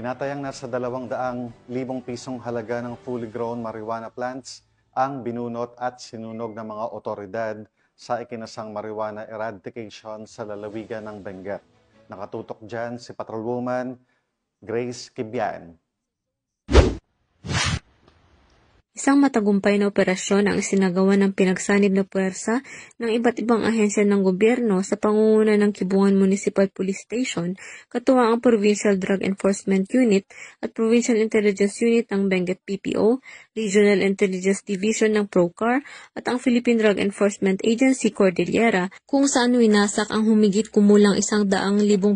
Tinatayang nasa 200,000 pisong halaga ng fully grown marijuana plants ang binunot at sinunog ng mga otoridad sa ikinasang marijuana eradication sa lalawigan ng Benguet. Nakatutok dyan si Patrolwoman Grace Kibian. Isang matagumpay na operasyon ang isinagawa ng pinagsanib na puwersa ng iba't ibang ahensya ng gobyerno sa pangunguna ng Kibungan Municipal Police Station, katuwang ang Provincial Drug Enforcement Unit at Provincial Intelligence Unit ng Benguet PPO, Regional Intelligence Division ng PROCAR at ang Philippine Drug Enforcement Agency Cordillera, kung saan winasak ang humigit kumulang 100,000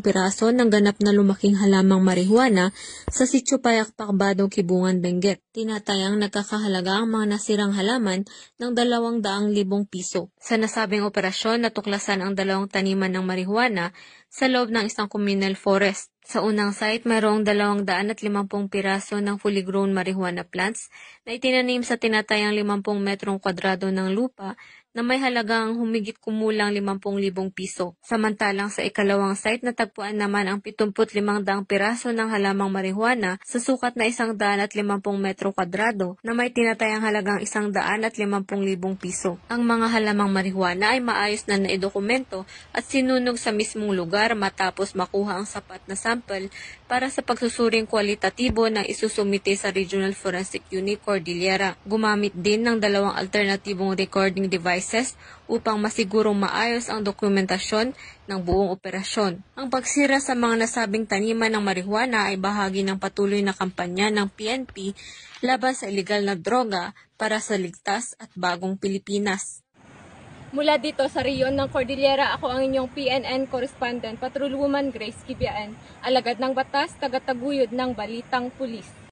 piraso ng ganap na lumaking halamang marihuana sa Sitio Payakpak, Badong, Kibungan, Benguet. Tinatayang nagkakahalaga ang mga nasirang halaman ng 200,000 piso. Sa nasabing operasyon, natuklasan ang 2 taniman ng marihuana sa loob ng isang communal forest. Sa unang site, mayroong 250 piraso ng fully grown marijuana plants na itinanim sa tinatayang 50 metrong kwadrado ng lupa na may halagang humigit kumulang 50,000 piso. Samantalang sa ikalawang site, natagpuan naman ang 75,000 piraso ng halamang marihuana sa sukat na 150 metro kwadrado na may tinatayang halagang 150,000 piso. Ang mga halamang marihuana ay maayos na naidokumento at sinunog sa mismong lugar matapos makuha ang sapat na sample para sa pagsusuring kwalitatibo na isusumite sa Regional Forensic Unit Cordillera. Gumamit din ng 2 alternatibong recording devices upang masigurong maayos ang dokumentasyon ng buong operasyon. Ang pagsira sa mga nasabing taniman ng marihuana ay bahagi ng patuloy na kampanya ng PNP laban sa ilegal na droga para sa ligtas at bagong Pilipinas. Mula dito sa rehiyon ng Cordillera, ako ang inyong PNN correspondent, Patrolwoman Grace Kibian, alagad ng batas, tagataguyod ng Balitang Pulis.